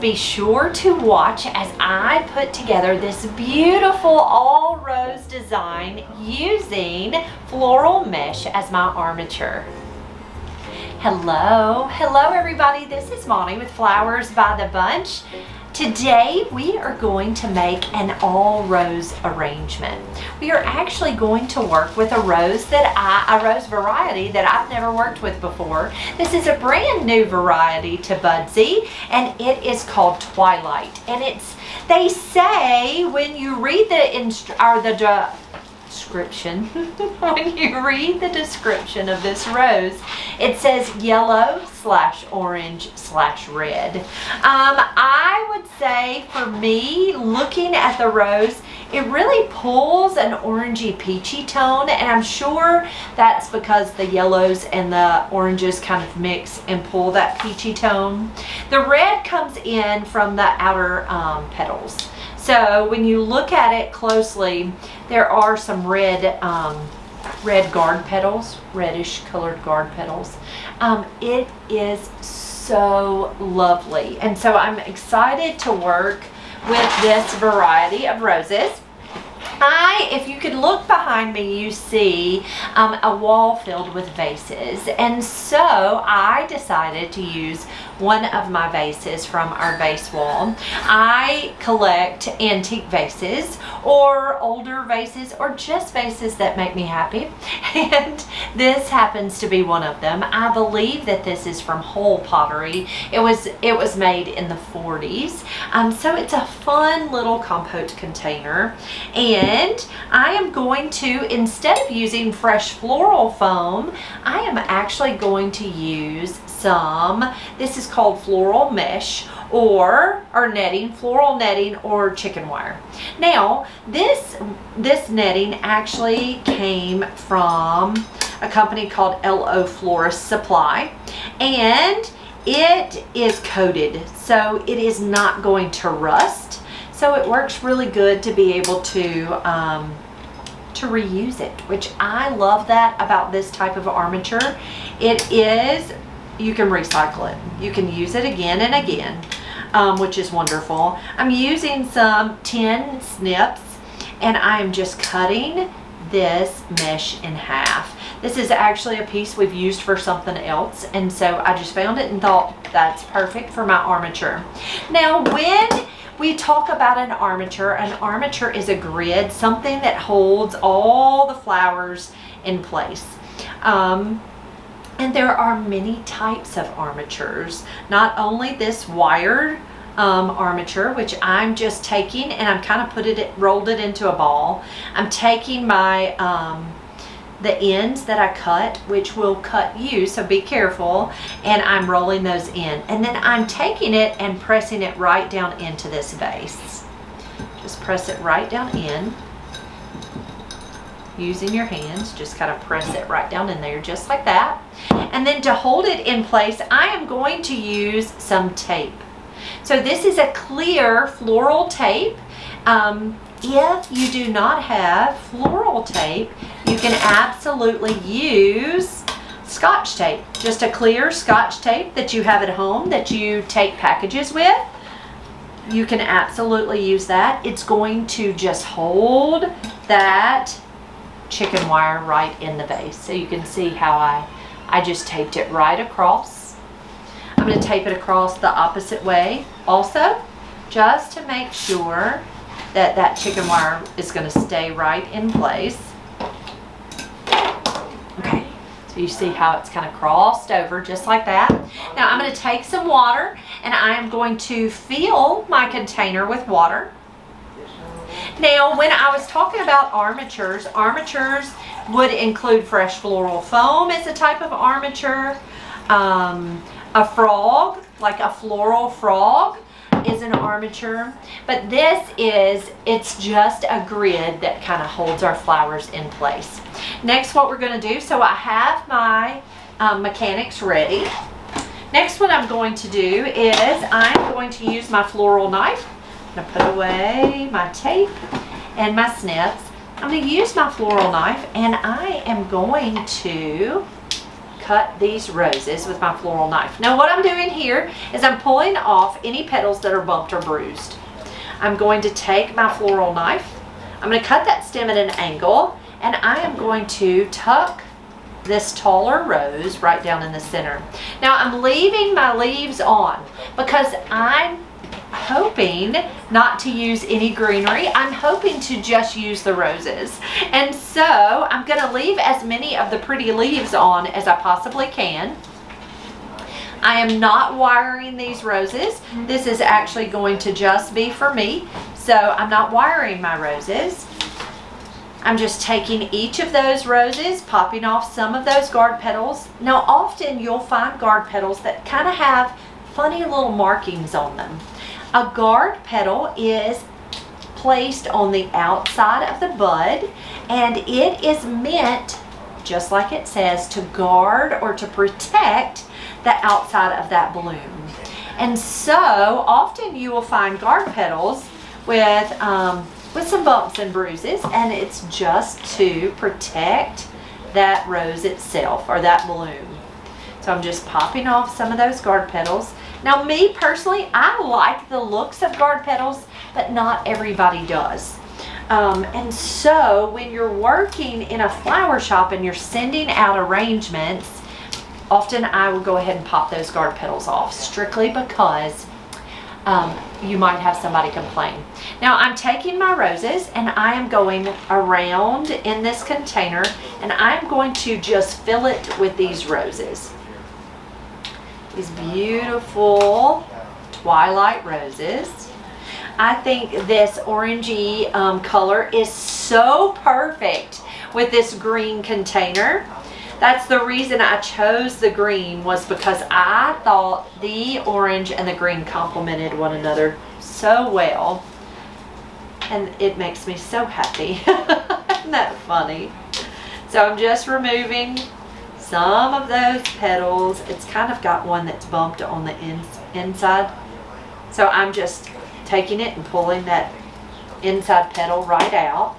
be sure to watch as I put together this beautiful all rose design using floral mesh as my armature. Hello everybody, this is Monty with Flowers by the Bunch. Today we are going to make an all rose arrangement. We are actually going to work with a rose variety that I've never worked with before. This is a brand new variety to Budsy, and it is called Twilight. And they say when you read the description, when you read the description of this rose, it says yellow/orange/red. I would say for me, looking at the rose, it really pulls an orangey peachy tone, and I'm sure that's because the yellows and the oranges kind of mix and pull that peachy tone. The red comes in from the outer petals. So when you look at it closely, there are some red guard petals, reddish colored guard petals. It is so lovely, and so I'm excited to work with this variety of roses. If you could look behind me, you see a wall filled with vases, and so I decided to use one of my vases from our vase wall. I collect antique vases or older vases or just vases that make me happy, and this happens to be one of them. I believe that this is from Whole Pottery. It was made in the 40s, so it's a fun little compote container. And I am going to, instead of using fresh floral foam, I am actually going to use this is called floral mesh or netting, floral netting or chicken wire. Now, this netting actually came from a company called LO Florist Supply, and it is coated, so it is not going to rust. So it works really good to be able to reuse it, which I love that about this type of armature. You can recycle it. You can use it again and again, which is wonderful. I'm using some tin snips, and I'm just cutting this mesh in half. This is actually a piece we've used for something else, and so I just found it and thought that's perfect for my armature. Now, when we talk about an armature is a grid, something that holds all the flowers in place. And there are many types of armatures. Not only this wired armature, which I'm just taking and I'm kind of rolled it into a ball. I'm taking my the ends that I cut, which will cut you, so be careful, and I'm rolling those in. And then I'm taking it and pressing it right down into this vase. Just press it right down in. Using your hands, just kind of press it right down in there, just like that. And then to hold it in place, I am going to use some tape. So this is a clear floral tape. If you do not have floral tape, you can absolutely use Scotch tape. Just a clear Scotch tape that you have at home that you take packages with. You can absolutely use that. It's going to just hold that chicken wire right in the vase. So you can see how I just taped it right across. I'm going to tape it across the opposite way also, just to make sure that that chicken wire is going to stay right in place. Okay, so you see how it's kind of crossed over just like that. Now I'm going to take some water, and I am going to fill my container with water. Now, when I was talking about armatures would include fresh floral foam as a type of armature. A frog, like a floral frog, is an armature. But it's just a grid that kind of holds our flowers in place. Next, what we're going to do, so I have my mechanics ready. Next, what I'm going to do is I'm going to use my floral knife. I'm going to put away my tape and my snips. I'm going to use my floral knife, and I am going to cut these roses with my floral knife. Now what I'm doing here is I'm pulling off any petals that are bumped or bruised. I'm going to take my floral knife, I'm going to cut that stem at an angle, and I am going to tuck this taller rose right down in the center. Now I'm leaving my leaves on because I'm hoping not to use any greenery. I'm hoping to just use the roses. And so I'm going to leave as many of the pretty leaves on as I possibly can. I am not wiring these roses. This is actually going to just be for me. So I'm not wiring my roses. I'm just taking each of those roses, popping off some of those guard petals. Now often you'll find guard petals that kind of have funny little markings on them. A guard petal is placed on the outside of the bud, and it is meant, just like it says, to guard or to protect the outside of that bloom. And so often you will find guard petals with some bumps and bruises, and it's just to protect that rose itself or that bloom. So I'm just popping off some of those guard petals. Now me personally, I like the looks of guard petals, but not everybody does. And so when you're working in a flower shop and you're sending out arrangements, often I will go ahead and pop those guard petals off, strictly because you might have somebody complain. Now I'm taking my roses and I am going around in this container, and I'm going to just fill it with these roses. These beautiful twilight roses. I think this orangey color is so perfect with this green container. That's the reason I chose the green, was because I thought the orange and the green complemented one another so well. And it makes me so happy. Isn't that funny? So I'm just removing some of those petals. It's kind of got one that's bumped on the inside. So I'm just taking it and pulling that inside petal right out.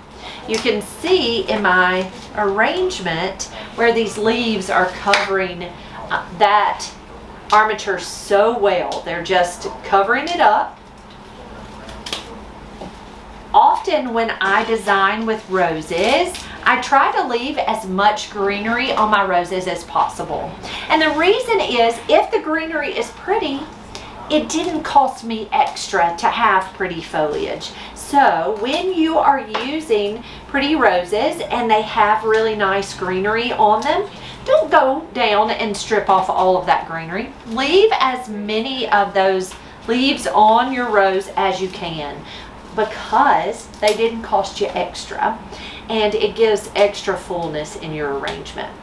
You can see in my arrangement where these leaves are covering that armature so well. They're just covering it up. Often when I design with roses, I try to leave as much greenery on my roses as possible. And the reason is, if the greenery is pretty, it didn't cost me extra to have pretty foliage. So when you are using pretty roses and they have really nice greenery on them, don't go down and strip off all of that greenery. Leave as many of those leaves on your rose as you can, because they didn't cost you extra, and it gives extra fullness in your arrangement.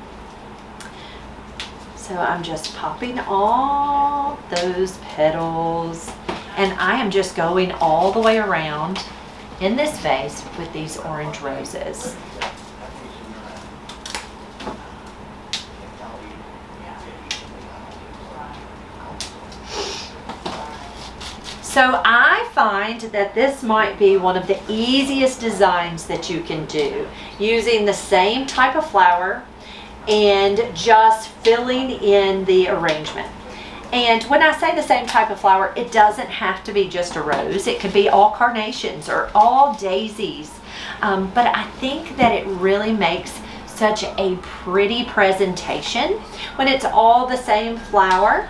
So I'm just popping all those petals, and I am just going all the way around in this vase with these orange roses. So I find that this might be one of the easiest designs that you can do, using the same type of flower and just filling in the arrangement. And when I say the same type of flower, it doesn't have to be just a rose. It could be all carnations or all daisies. But I think that it really makes such a pretty presentation when it's all the same flower.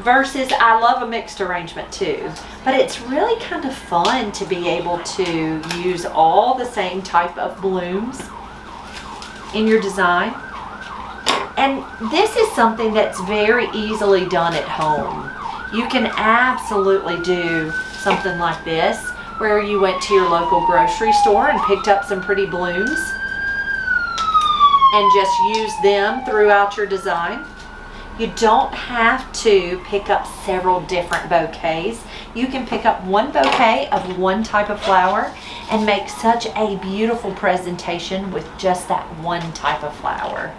Versus, I love a mixed arrangement too, but it's really kind of fun to be able to use all the same type of blooms in your design. And this is something that's very easily done at home. You can absolutely do something like this, where you went to your local grocery store and picked up some pretty blooms and just use them throughout your design. You don't have to pick up several different bouquets. You can pick up one bouquet of one type of flower and make such a beautiful presentation with just that one type of flower.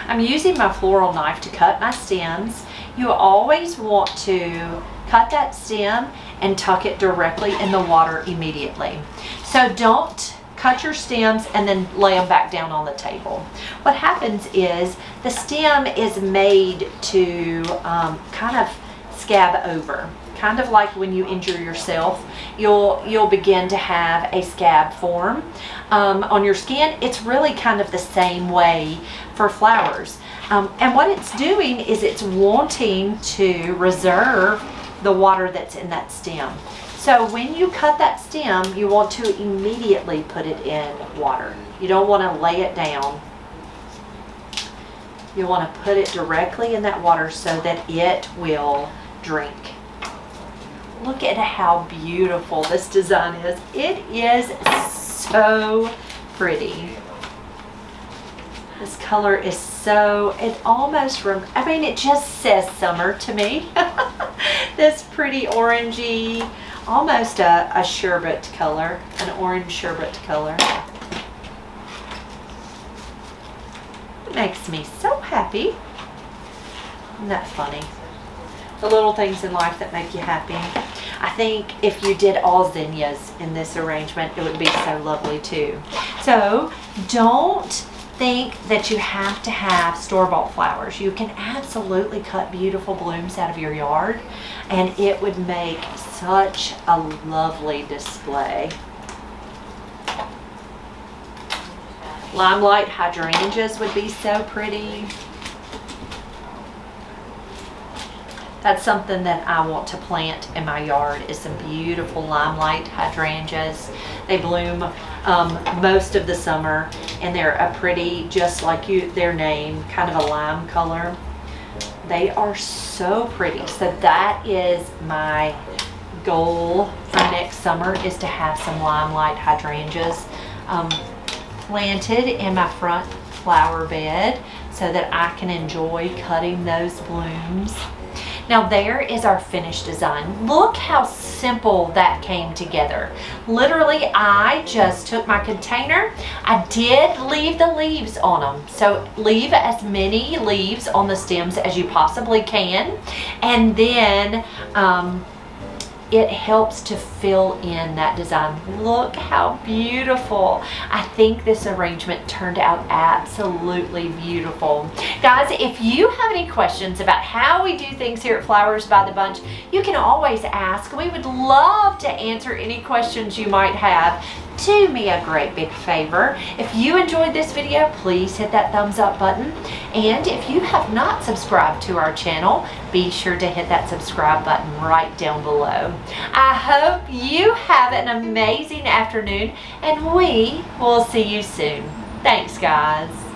I'm using my floral knife to cut my stems. You always want to cut that stem and tuck it directly in the water immediately. So don't cut your stems and then lay them back down on the table. What happens is the stem is made to kind of scab over. Kind of like when you injure yourself, you'll begin to have a scab form on your skin. It's really kind of the same way for flowers. And what it's doing is it's wanting to reserve the water that's in that stem. So when you cut that stem, you want to immediately put it in water. You don't want to lay it down. You want to put it directly in that water so that it will drink. Look at how beautiful this design is. It is so pretty. This color is so, it almost, I mean, it just says summer to me. This pretty orangey, almost a sherbet color, an orange sherbet color. It makes me so happy. Isn't that funny? The little things in life that make you happy. I think if you did all zinnias in this arrangement, it would be so lovely too. So don't think that you have to have store-bought flowers. You can absolutely cut beautiful blooms out of your yard, and it would make such a lovely display. Limelight hydrangeas would be so pretty. That's something that I want to plant in my yard, is some beautiful limelight hydrangeas. They bloom most of the summer, and they're a pretty, just like their name, kind of a lime color. They are so pretty. So that is my goal for next summer, is to have some limelight hydrangeas planted in my front flower bed so that I can enjoy cutting those blooms. Now there is our finished design. Look how simple that came together. Literally, I just took my container. I did leave the leaves on them. So leave as many leaves on the stems as you possibly can. And then it helps to fill in that design. Look how beautiful. I think this arrangement turned out absolutely beautiful. Guys, if you have any questions about how we do things here at Flowers by the Bunch, you can always ask. We would love to answer any questions you might have. Do me a great big favor. If you enjoyed this video, please hit that thumbs up button. And if you have not subscribed to our channel, be sure to hit that subscribe button right down below. I hope you have an amazing afternoon, and we will see you soon. Thanks, guys.